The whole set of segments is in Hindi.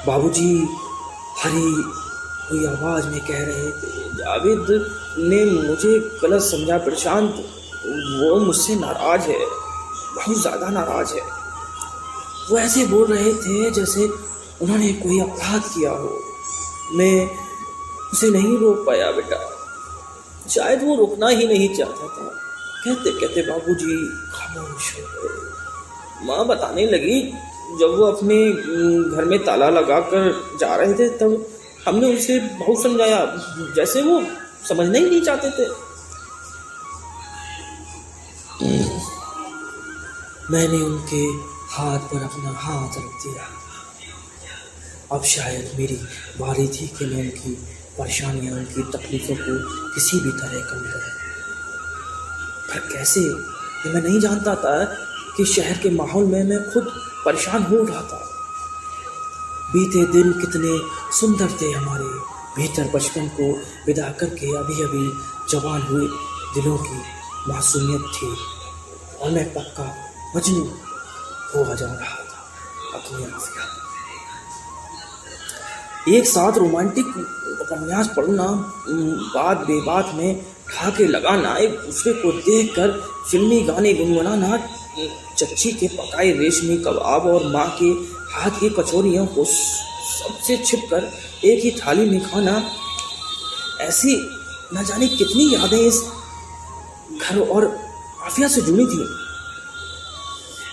बाबूजी हरी हुई आवाज़ में कह रहे थे, जावेद ने मुझे गलत समझा प्रशांत, वो मुझसे नाराज़ है, बहुत ज़्यादा नाराज़ है। वो ऐसे बोल रहे थे जैसे उन्होंने कोई अपराध किया हो। मैं उसे नहीं रोक पाया बेटा, शायद वो रुकना ही नहीं चाहता था। कहते कहते बाबूजी खामोश हो गए। माँ बताने लगी, जब वो अपने घर में ताला लगाकर जा रहे थे तब हमने उसे बहुत समझाया, जैसे वो समझना ही नहीं चाहते थे। मैंने उनके हाथ पर अपना हाथ रख दिया। अब शायद मेरी बारी थी कि मैं उनकी परेशानियाँ, उनकी तकलीफ़ों को किसी भी तरह कम करूं। पर कैसे, ये मैं नहीं जानता था कि शहर के माहौल में मैं खुद परेशान हो रहा था। बीते दिन कितने सुंदर थे हमारे, भीतर बचपन को विदा करके अभी अभी जवान हुए दिलों की मासूमियत थी, और मैं पक्का मजनू हुआ जा रहा था अपनी आफिया। एक साथ रोमांटिक उपन्यास पढ़ना, बात बेबात में ठाके लगाना, एक दूसरे को देखकर फिल्मी गाने गुनगुनाना, चच्ची के पकाए रेशमी कबाब और माँ के हाथ की कचौरियों को सबसे छिपकर एक ही थाली में खाना, ऐसी न जाने कितनी यादें इस घर और आफिया से जुड़ी थी।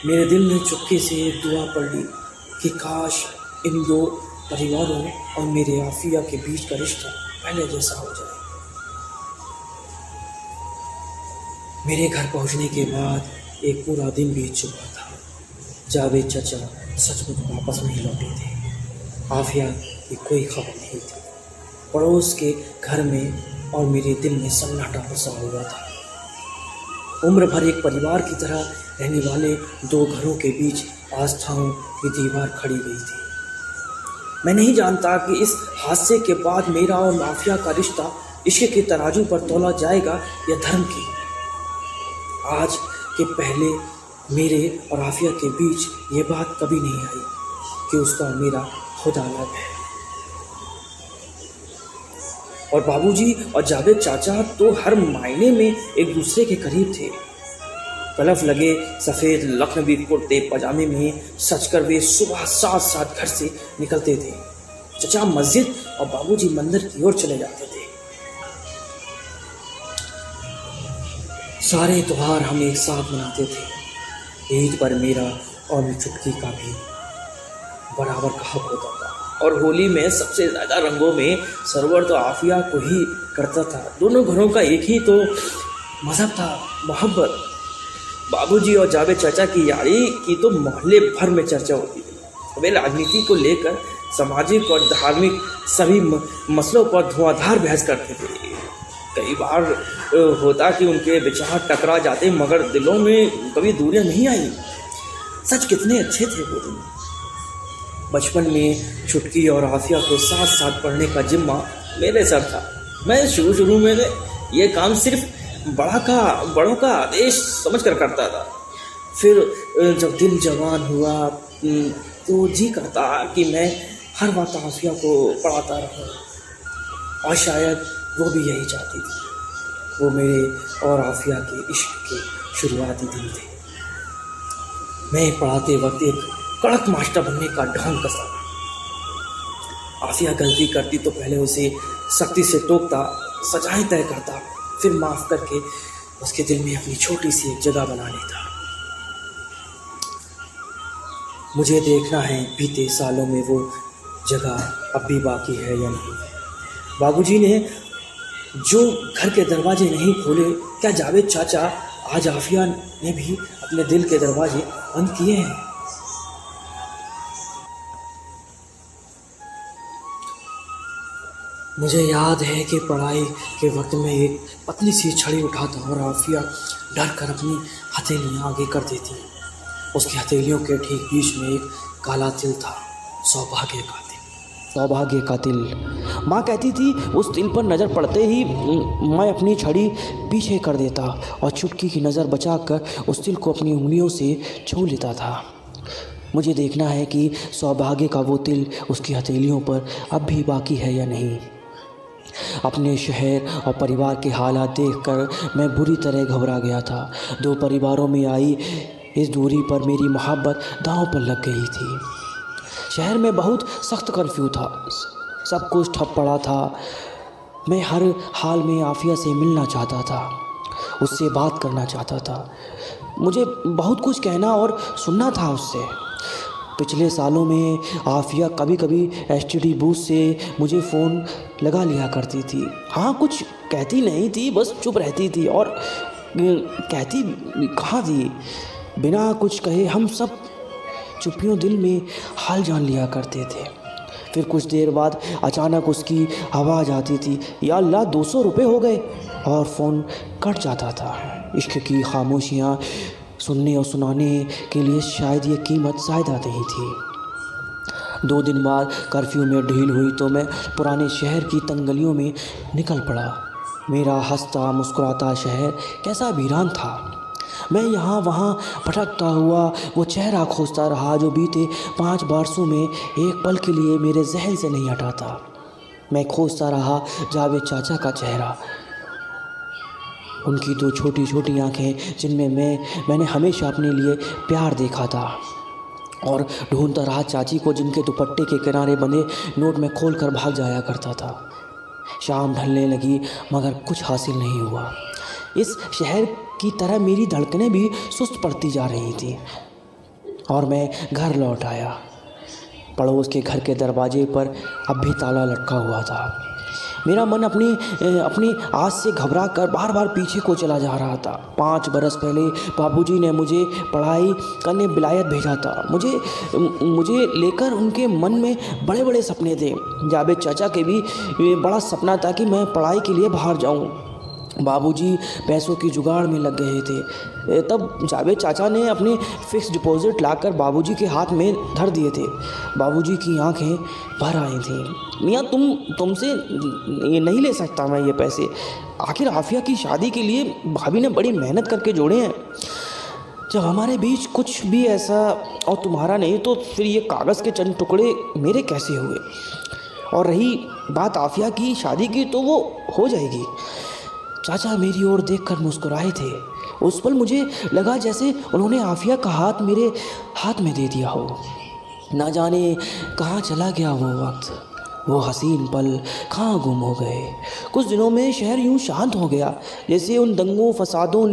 मेरे दिल ने चुपके से एक दुआ पढ़ ली कि काश इन दो परिवारों और मेरे आफिया के बीच का रिश्ता पहले जैसा हो जाए। मेरे घर पहुंचने के बाद एक पूरा दिन बीत चुका था। जावेद चाचा सचमुच वापस नहीं लौटे थे। आफिया की कोई खबर नहीं थी। पड़ोस के घर में और मेरे दिल में सन्नाटा फंसा हुआ था। उम्र भर एक परिवार की तरह रहने वाले दो घरों के बीच आस्थाओं की दीवार खड़ी गई थी। मैं नहीं जानता कि इस हादसे के बाद मेरा और माफिया का रिश्ता इश्क के तराजू पर तौला जाएगा या धर्म की। आज के पहले मेरे और आफिया के बीच ये बात कभी नहीं आई कि उसका और मेरा खुदा अलग है। और बाबूजी और जावेद चाचा तो हर मायने में एक दूसरे के करीब थे। कलफ लगे सफ़ेद लखनवी कुर्ते पजामे में सजकर वे सुबह साथ साथ घर से निकलते थे। चचा मस्जिद और बाबूजी मंदिर की ओर चले जाते थे। सारे त्योहार हम एक साथ मनाते थे। ईद पर मेरा और चुटकी का भी बराबर का हक होता था, और होली में सबसे ज़्यादा रंगों में सरवर तो आफिया को ही करता था। दोनों घरों का एक ही तो मज़हब था, मोहब्बत। बाबूजी और जावेद चाचा की यारी की तो मोहल्ले भर में चर्चा होती थी। वे राजनीति को लेकर सामाजिक और धार्मिक सभी मसलों पर धुआंधार बहस करते थे। कई बार होता कि उनके विचार टकरा जाते, मगर दिलों में कभी दूरियां नहीं आई। सच कितने अच्छे थे वो दिन। बचपन में छुटकी और आफिया को साथ साथ पढ़ने का जिम्मा मेरे सर था। मैं शुरू में ये काम सिर्फ बड़ों का आदेश समझकर करता था। फिर जब दिल जवान हुआ तो जी करता कि मैं हर वक्त आफिया को पढ़ाता रहूं, और शायद वो भी यही चाहती थी। वो मेरे और आफिया के इश्क के शुरुआती दिन थे। मैं पढ़ाते वक्त एक कड़क मास्टर बनने का ढोंग कसता था। आफिया गलती करती तो पहले उसे सख्ती से टोकता, सजाएं तय करता, फिर माफ़ करके उसके दिल में अपनी छोटी सी एक जगह बना लेता। मुझे देखना है बीते सालों में वो जगह अब भी बाकी है या नहीं। बाबूजी ने जो घर के दरवाजे नहीं खोले, क्या जावेद चाचा आज आफिया ने भी अपने दिल के दरवाजे बंद किए हैं? मुझे याद है कि पढ़ाई के वक्त में एक पतली सी छड़ी उठाता और आफिया डर कर अपनी हथेलियाँ आगे कर देती। उसकी हथेलियों के ठीक बीच में एक काला तिल था, सौभाग्य का तिल। सौभाग्य का तिल। माँ कहती थी उस तिल पर नज़र पड़ते ही मैं अपनी छड़ी पीछे कर देता और चुटकी की नज़र बचाकर उस तिल को अपनी उंगलियों से छू लेता था। मुझे देखना है कि सौभाग्य का वो तिल उसकी हथेलियों पर अब भी बाकी है या नहीं। अपने शहर और परिवार के हालात देखकर मैं बुरी तरह घबरा गया था। 2 परिवारों में आई इस दूरी पर मेरी मोहब्बत दांव पर लग गई थी। शहर में बहुत सख्त कर्फ्यू था, सब कुछ ठप पड़ा था। मैं हर हाल में आफिया से मिलना चाहता था, उससे बात करना चाहता था। मुझे बहुत कुछ कहना और सुनना था उससे। पिछले सालों में आफिया कभी कभी एसटीडी बूथ से मुझे फ़ोन लगा लिया करती थी। हाँ, कुछ कहती नहीं थी, बस चुप रहती थी। और कहती कहाँ थी, बिना कुछ कहे हम सब चुप्पियों दिल में हाल जान लिया करते थे। फिर कुछ देर बाद अचानक उसकी आवाज़ आती थी, या अल्लाह 200 रुपये हो गए, और फ़ोन कट जाता था। इश्क की खामोशियाँ सुनने और सुनाने के लिए शायद ये कीमत ज़्यादा नहीं थी। 2 दिन बाद कर्फ्यू में ढील हुई तो मैं पुराने शहर की तंगलियों में निकल पड़ा। मेरा हंसता मुस्कुराता शहर कैसा वीरान था। मैं यहाँ वहाँ भटकता हुआ वो चेहरा खोजता रहा जो बीते 5 बरसों में एक पल के लिए मेरे जहन से नहीं हटा था। मैं खोजता रहा जावेद चाचा का चेहरा, उनकी 2 छोटी छोटी आँखें जिनमें मैंने हमेशा अपने लिए प्यार देखा था, और ढूंढता रहा चाची को जिनके दुपट्टे के किनारे बंधे नोट में खोल कर भाग जाया करता था। शाम ढलने लगी मगर कुछ हासिल नहीं हुआ। इस शहर की तरह मेरी धड़कनें भी सुस्त पड़ती जा रही थी और मैं घर लौट आया। पड़ोस के घर के दरवाजे पर अब भी ताला लटका हुआ था। मेरा मन अपनी आज से घबरा कर बार बार पीछे को चला जा रहा था। 5 बरस पहले बाबूजी ने मुझे पढ़ाई करने विलायत भेजा था। मुझे लेकर उनके मन में बड़े बड़े सपने थे। जावेद चाचा के भी बड़ा सपना था कि मैं पढ़ाई के लिए बाहर जाऊं। बाबूजी पैसों की जुगाड़ में लग गए थे। तब जावेद चाचा ने अपने फिक्स डिपॉजिट लाकर बाबूजी के हाथ में धर दिए थे। बाबूजी की आंखें भर आई थीं। मियाँ, तुमसे ये नहीं ले सकता मैं ये पैसे। आखिर आफिया की शादी के लिए भाभी ने बड़ी मेहनत करके जोड़े हैं। जब हमारे बीच कुछ भी ऐसा और तुम्हारा नहीं, तो फिर ये कागज़ के चंद टुकड़े मेरे कैसे हुए? और रही बात आफिया की शादी की, तो वो हो जाएगी। चाचा मेरी ओर देखकर मुस्कुराए थे। उस पल मुझे लगा जैसे उन्होंने आफिया का हाथ मेरे हाथ में दे दिया हो। ना जाने कहाँ चला गया वो वक्त, वो हसीन पल कहाँ गुम हो गए। कुछ दिनों में शहर यूं शांत हो गया जैसे उन दंगों फसादों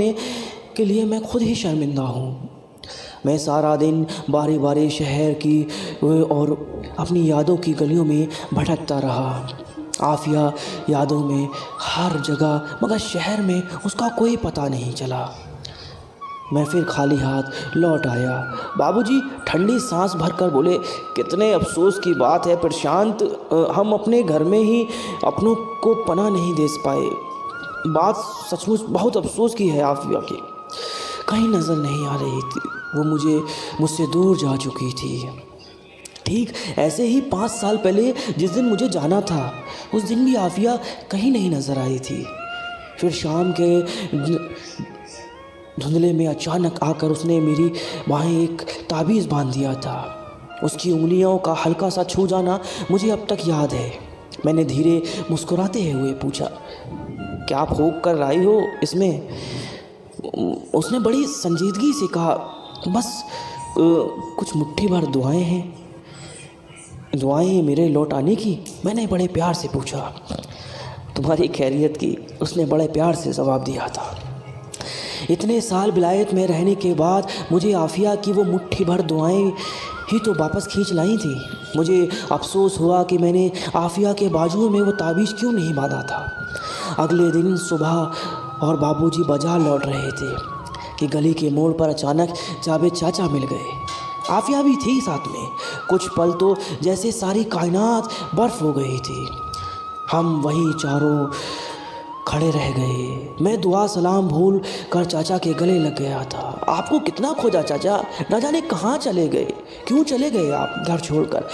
के लिए मैं खुद ही शर्मिंदा हूँ। मैं सारा दिन बारी बारी शहर की और अपनी यादों की गलियों में भटकता रहा। आफिया यादों में हर जगह, मगर शहर में उसका कोई पता नहीं चला। मैं फिर खाली हाथ लौट आया। बाबूजी ठंडी सांस भरकर बोले, कितने अफसोस की बात है प्रशांत, हम अपने घर में ही अपनों को पनाह नहीं दे पाए। बात सचमुच बहुत अफसोस की है। आफिया की कहीं नज़र नहीं आ रही थी, वो मुझसे दूर जा चुकी थी। ठीक ऐसे ही 5 साल पहले जिस दिन मुझे जाना था, उस दिन भी आफिया कहीं नहीं नज़र आई थी। फिर शाम के धुंधले में अचानक आकर उसने मेरी बाहें एक ताबीज़ बांध दिया था। उसकी उंगलियों का हल्का सा छू जाना मुझे अब तक याद है। मैंने धीरे मुस्कुराते हुए पूछा, क्या आप फूंक कर लाई हो इसमें? उसने बड़ी संजीदगी से कहा, बस कुछ मुट्ठी भर दुआएं हैं। दुआएं मेरे लौट आने की? मैंने बड़े प्यार से पूछा। तुम्हारी खैरियत की, उसने बड़े प्यार से जवाब दिया था। इतने साल विलायत में रहने के बाद मुझे आफिया की वो मुट्ठी भर दुआएं ही तो वापस खींच लाई थी। मुझे अफसोस हुआ कि मैंने आफिया के बाजुओं में वो ताबीज़ क्यों नहीं बांधा था। अगले दिन सुबह और बाबूजी बाजार लौट रहे थे कि गली के मोड़ पर अचानक जावेद चाचा मिल गए। आफिया भी थी साथ में। कुछ पल तो जैसे सारी कायनात बर्फ़ हो गई थी। हम वहीं चारों खड़े रह गए। मैं दुआ सलाम भूल कर चाचा के गले लग गया था। आपको कितना खोजा चाचा, न जाने कहाँ चले गए, क्यों चले गए आप घर छोड़कर?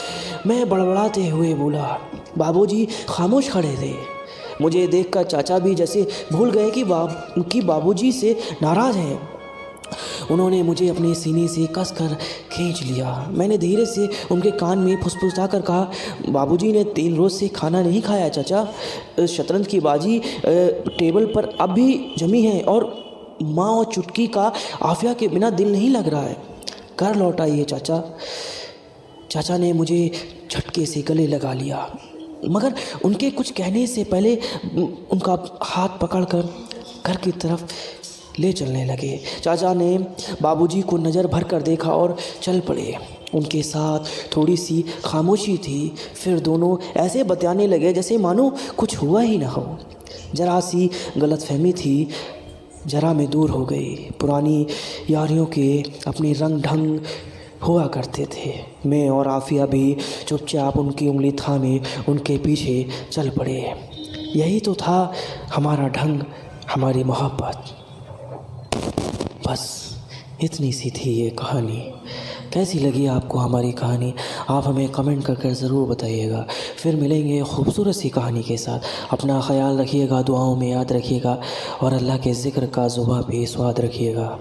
मैं बड़बड़ाते हुए बोला। बाबूजी खामोश खड़े थे। मुझे देखकर चाचा भी जैसे भूल गए कि बाबूजी से नाराज़ हैं। उन्होंने मुझे अपने सीने से कसकर खींच लिया। मैंने धीरे से उनके कान में फुसफुसा कर कहा, बाबूजी ने 3 रोज़ से खाना नहीं खाया चाचा। शतरंज की बाजी टेबल पर अब भी जमी है और माँ और चुटकी का आफिया के बिना दिल नहीं लग रहा है। घर लौट आइए चाचा। चाचा ने मुझे झटके से गले लगा लिया, मगर उनके कुछ कहने से पहले उनका हाथ पकड़कर घर की तरफ ले चलने लगे। चाचा ने बाबूजी को नज़र भर कर देखा और चल पड़े। उनके साथ थोड़ी सी खामोशी थी। फिर दोनों ऐसे बतियाने लगे जैसे मानो कुछ हुआ ही ना हो। जरा सी गलतफहमी थी, जरा में दूर हो गई। पुरानी यारियों के अपने रंग ढंग हुआ करते थे। मैं और आफिया भी चुपचाप उनकी उंगली थामे उनके पीछे चल पड़े। यही तो था हमारा ढंग, हमारी मोहब्बत। बस इतनी सी थी ये कहानी। कैसी लगी आपको हमारी कहानी? आप हमें कमेंट करके ज़रूर बताइएगा। फिर मिलेंगे खूबसूरत सी कहानी के साथ। अपना ख्याल रखिएगा, दुआओं में याद रखिएगा और अल्लाह के ज़िक्र का ज़ुबान पे स्वाद रखिएगा।